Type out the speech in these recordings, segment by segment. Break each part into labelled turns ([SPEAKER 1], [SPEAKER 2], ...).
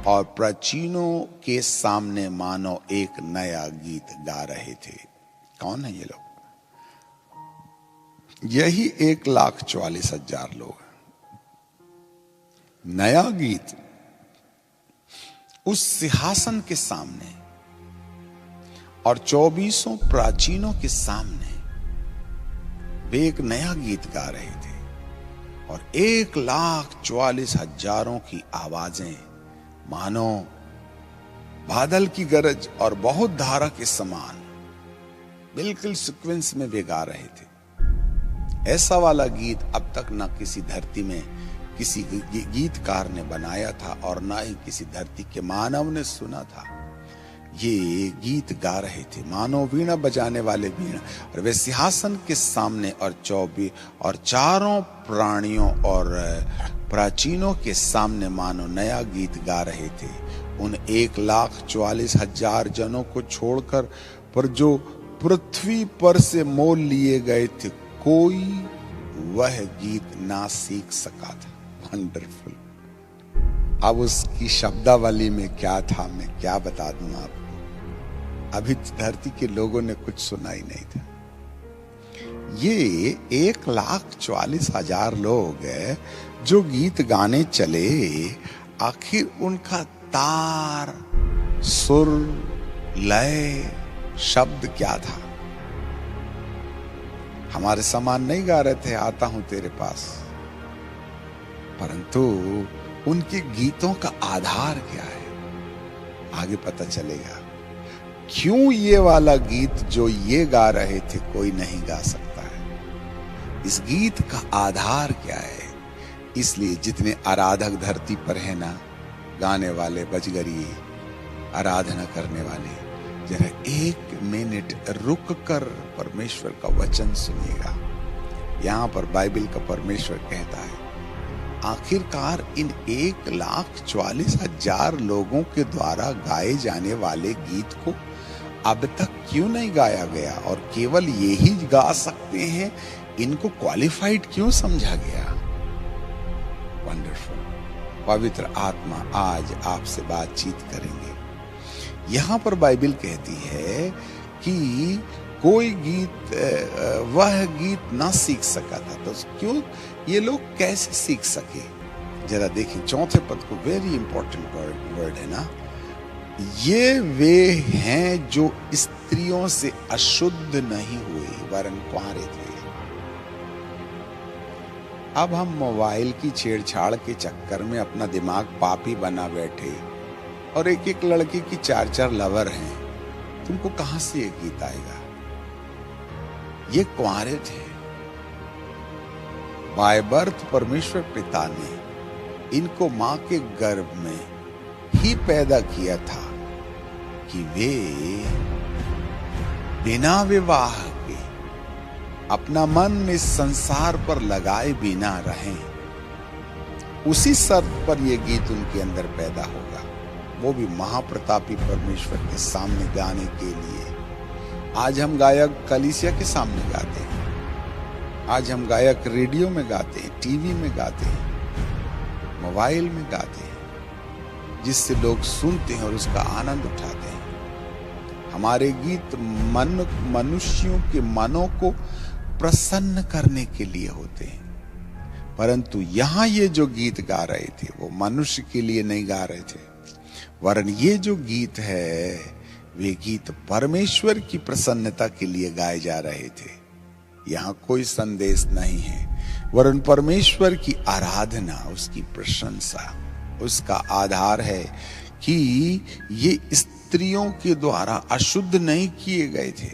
[SPEAKER 1] और प्राचीनों के सामने मानो एक नया गीत गा रहे थे। कौन है ये लोग? यही 1,44,000 लोग। नया गीत उस सिंहासन के सामने और 24 प्राचीनों के सामने वे एक नया गीत गा रहे थे और 1,44,000 की आवाजें मानो बादल की गरज और बहुत धारा के समान बिल्कुल सीक्वेंस में वे गा रहे थे। ऐसा वाला गीत अब तक ना किसी धरती में किसी गीतकार ने बनाया था और ना ही किसी धरती के मानव ने सुना था। ये गीत गा रहे थे मानो वीणा बजाने वाले वीणा, और वे सिंहासन के सामने और 24 और चारों प्राणियों और प्राचीनों के सामने मानो नया गीत गा रहे थे। उन 1,44,000 जनों को छोड़कर पर जो पृथ्वी पर से मोल लिए गए थे, कोई वह गीत ना सीख सका था। वंडरफुल। अब उसकी शब्दावली में क्या था मैं क्या बता दूं आपको। अभी धरती के लोगों ने कुछ सुना ही नहीं था। ये 1,44,000 लोग जो गीत गाने चले, आखिर उनका तार, सुर, लय, शब्द क्या था? हमारे समान नहीं गा रहे थे आता हूं तेरे पास, परंतु उनके गीतों का आधार क्या है आगे पता चलेगा। क्यों ये वाला गीत जो ये गा रहे थे कोई नहीं गा सकता है, इस गीत का आधार क्या है? इसलिए जितने आराधक धरती पर है ना, गाने वाले, बजगरिए, आराधना करने वाले, जरा 1 मिनट रुक कर परमेश्वर का वचन सुनिएगा। यहां पर बाइबल का परमेश्वर कहता है, आखिरकार इन 1,44,000 लोगों के द्वारा गाए जाने वाले गीत को अब तक क्यों नहीं गाया गया और केवल ये ही गा सकते हैं, इनको क्वालिफाइड क्यों समझा गया? वंडरफुल। पवित्र आत्मा आज आपसे बातचीत करेंगे। यहां पर बाइबल कहती है कि कोई गीत वह गीत ना सीख सका था, तो क्यों ये लोग कैसे सीख सके? जरा देखिए 4 पद को, वेरी इंपॉर्टेंट वर्ड है ना। ये वे हैं जो स्त्रियों से अशुद्ध नहीं हुए वरन कुंवारे थे। अब हम मोबाइल की छेड़छाड़ के चक्कर में अपना दिमाग पापी बना बैठे और एक लड़की की 4 लवर हैं। तुमको कहां से ये गीत आएगा? ये कुंवारे थे। बाय बर्थ परमेश्वर पिता ने इनको मां के गर्भ में ही पैदा किया था कि वे बिना विवाह के अपना मन इस संसार पर लगाए बिना रहें। उसी शर्त पर यह गीत उनके अंदर पैदा होगा, वो भी महाप्रतापी परमेश्वर के सामने गाने के लिए। आज हम गायक कलीसिया के सामने गाते हैं, आज हम गायक रेडियो में गाते हैं, टीवी में गाते हैं, मोबाइल में गाते हैं, जिससे लोग सुनते हैं और उसका आनंद उठाते हैं। हमारे गीत मनुष्यों के मनों को प्रसन्न करने के लिए होते हैं, परंतु यहां ये जो गीत गा रहे थे वो मनुष्य के लिए नहीं गा रहे थे, वरन ये जो गीत है वे गीत परमेश्वर की प्रसन्नता के लिए गाए जा रहे थे। यहां कोई संदेश नहीं है, वरन परमेश्वर की आराधना, उसकी प्रशंसा, उसका आधार है कि ये स्त्रियों के द्वारा अशुद्ध नहीं किए गए थे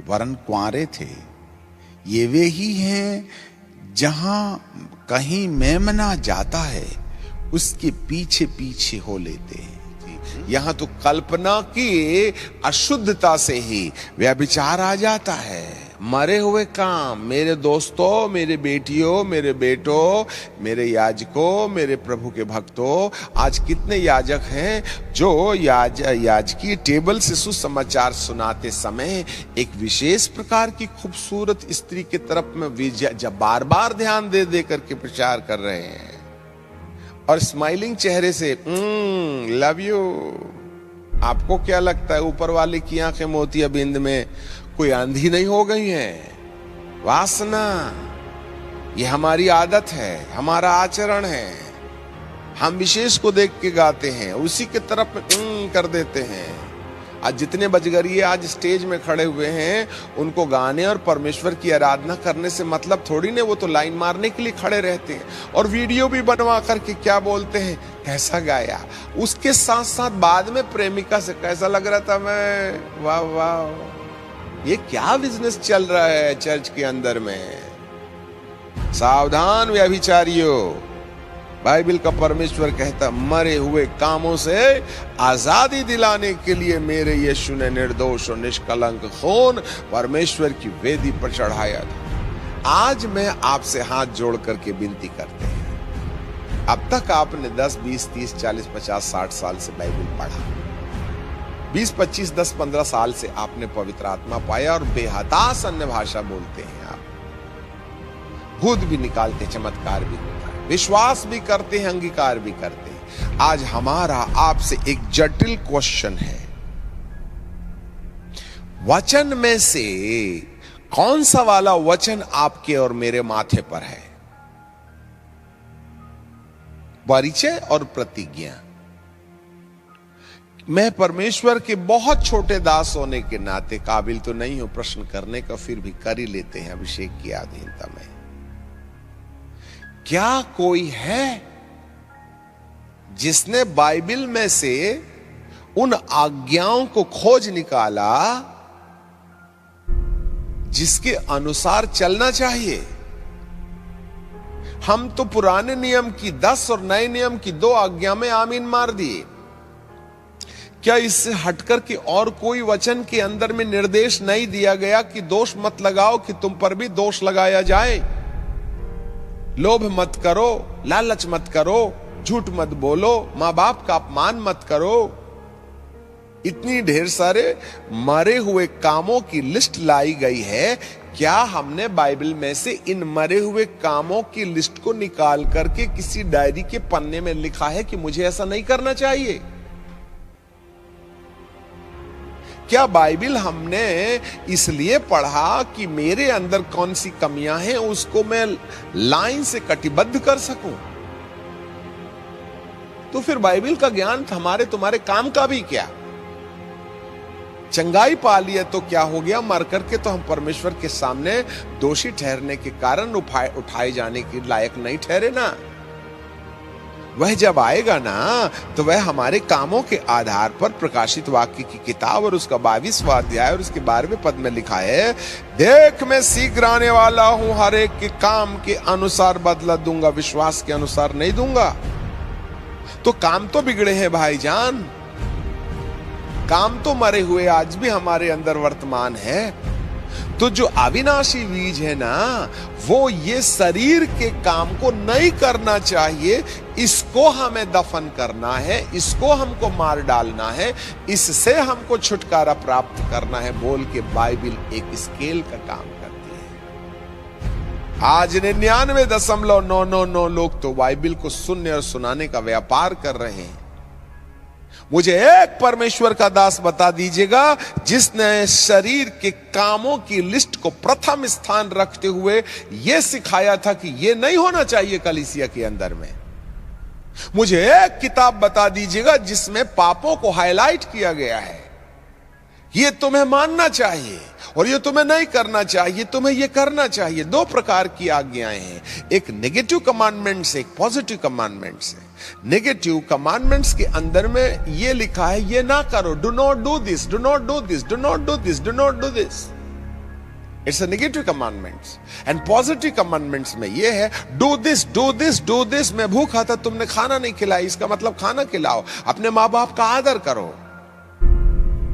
[SPEAKER 1] वरन कुंवारे थे। ये वे ही हैं जहां कहीं मेमना जाता है उसके पीछे पीछे हो लेते हैं। यहां तो कल्पना की अशुद्धता से ही व्यभिचार आ जाता है। मरे हुए काम, मेरे दोस्तों, मेरे बेटियों, मेरे बेटों, मेरे याजकों, मेरे प्रभु के भक्तों, आज कितने याजक हैं जो याजकीय टेबल से सुसमाचार सुनाते समय एक विशेष प्रकार की खूबसूरत स्त्री की तरफ में जब बार बार ध्यान दे करके प्रचार कर रहे हैं,
[SPEAKER 2] और स्माइलिंग चेहरे से लव यू। आपको क्या लगता है ऊपर वाले की आंखें मोतियाबिंद में कोई आंधी नहीं हो गई है? वासना, ये हमारी आदत है, हमारा आचरण है। हम विशेष को देख के गाते हैं, उसी की तरफ कर देते हैं। आज जितने बजगरिये आज स्टेज में खड़े हुए हैं, उनको गाने और परमेश्वर की आराधना करने से मतलब थोड़ी ने, वो तो लाइन मारने के लिए खड़े रहते हैं और वीडियो भी बनवा करके क्या बोलते हैं, कैसा गाया। उसके साथ साथ बाद में प्रेमिका से कैसा लग रहा था मैं, वाह वाह। ये क्या बिजनेस चल रहा है चर्च के अंदर में? सावधान व्यभिचारियों, बाइबल का परमेश्वर कहता, मरे हुए कामों से आजादी दिलाने के लिए मेरे यीशु ने निर्दोष और निष्कलंक खून परमेश्वर की वेदी पर चढ़ाया था। आज मैं आपसे हाथ जोड़ करके विनती करते हैं, अब तक आपने 10, 20, 30, 40, 50, 60 साल से बाइबल पढ़ा, 20, 25, 10, 15 साल से आपने पवित्र आत्मा पाया और बेहताश अन्य भाषा बोलते हैं आप, भूत भी निकालते, चमत्कार भी होता है, विश्वास भी करते हैं, अंगीकार भी करते हैं। आज हमारा आपसे एक जटिल क्वेश्चन है, वचन में से कौन सा वाला वचन आपके और मेरे माथे पर है? परिचय और प्रतिज्ञा। मैं परमेश्वर के बहुत छोटे दास होने के नाते काबिल तो नहीं हूं प्रश्न करने का, फिर भी कर ही लेते हैं अभिषेक की अधीनता में। क्या कोई है जिसने बाइबल में से उन आज्ञाओं को खोज निकाला जिसके अनुसार चलना चाहिए? हम तो पुराने नियम की 10 और नए नियम की 2 आज्ञा में आमीन मार दिए। क्या इससे हटकर के और कोई वचन के अंदर में निर्देश नहीं दिया गया कि दोष मत लगाओ कि तुम पर भी दोष लगाया जाए? लोभ मत करो, लालच मत करो, झूठ मत बोलो, मां बाप का अपमान मत करो। इतनी ढेर सारे मरे हुए कामों की लिस्ट लाई गई है। क्या हमने बाइबल में से इन मरे हुए कामों की लिस्ट को निकाल करके किसी डायरी के पन्ने में लिखा है कि मुझे ऐसा नहीं करना चाहिए? क्या बाइबल हमने इसलिए पढ़ा कि मेरे अंदर कौन सी कमियां हैं उसको मैं लाइन से कटिबद्ध कर सकूं? तो फिर बाइबल का ज्ञान हमारे तुम्हारे काम का भी क्या? चंगाई पा लिया तो क्या हो गया? मर करके तो हम परमेश्वर के सामने दोषी ठहरने के कारण उठाए जाने के लायक नहीं ठहरे ना। वह जब आएगा ना तो वह हमारे कामों के आधार पर प्रकाशित वाक्य की किताब और उसका 22वां अध्याय और उसके 12वें पद में लिखा है, देख मैं शीघ्र आने वाला हूं, हर एक के काम के अनुसार बदला दूंगा, विश्वास के अनुसार नहीं दूंगा। तो काम तो बिगड़े हैं भाईजान, काम तो मरे हुए आज भी हमारे अंदर वर्तमान है। तो जो अविनाशी बीज है ना, वो ये शरीर के काम को नहीं करना चाहिए, इसको हमें दफन करना है, इसको हमको मार डालना है, इससे हमको छुटकारा प्राप्त करना है बोल के बाइबल एक स्केल का काम करती है। आज 99.999 लोग तो बाइबल को सुनने और सुनाने का व्यापार कर रहे हैं। मुझे एक परमेश्वर का दास बता दीजिएगा जिसने शरीर के कामों की लिस्ट को प्रथम स्थान रखते हुए यह सिखाया था कि यह नहीं होना चाहिए कलीसिया के अंदर में। मुझे एक किताब बता दीजिएगा जिसमें पापों को हाईलाइट किया गया है, यह तुम्हें मानना चाहिए और ये तुम्हें नहीं करना चाहिए, तुम्हें ये करना चाहिए। 2 प्रकार की आज्ञाएं हैं, एक नेगेटिव कमांडमेंट्स, एक पॉजिटिव कमांडमेंट्स है। नेगेटिव कमांडमेंट्स के अंदर में ये लिखा है, ये ना करो, do not do this, do not do this, do not do this, do not do this. It's a negative commandments. And positive commandments में ये है, do this, do this, do this. मैं भूखा था, तुमने खाना नहीं खिलाया, इसका मतलब खाना खिलाओ। अपने माँ बाप का आदर करो,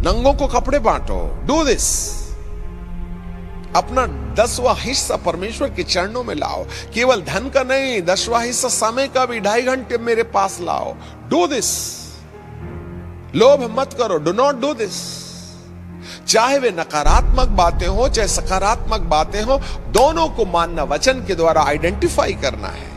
[SPEAKER 2] नंगों को कपड़े बांटो, डू दिस। अपना 10वां हिस्सा परमेश्वर के चरणों में लाओ, केवल धन का नहीं, 10वां हिस्सा समय का भी 2.5 घंटे मेरे पास लाओ, डू दिस। लोभ मत करो, डू नॉट डू दिस। चाहे वे नकारात्मक बातें हो चाहे सकारात्मक बातें हो, दोनों को मानना, वचन के द्वारा आइडेंटिफाई करना है।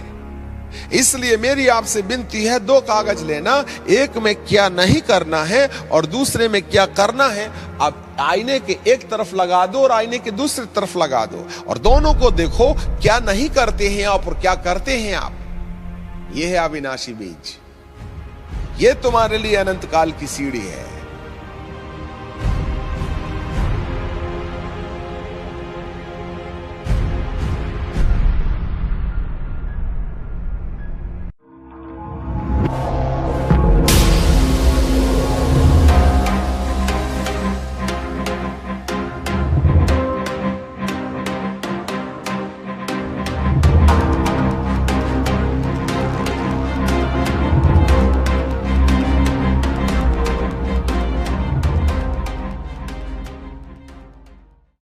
[SPEAKER 2] इसलिए मेरी आपसे विनती है, 2 कागज लेना, एक में क्या नहीं करना है और दूसरे में क्या करना है। अब आईने के एक तरफ लगा दो और आईने के दूसरी तरफ लगा दो और दोनों को देखो क्या नहीं करते हैं आप और क्या करते हैं आप। यह है अविनाशी बीज, ये तुम्हारे लिए अनंत काल की सीढ़ी है।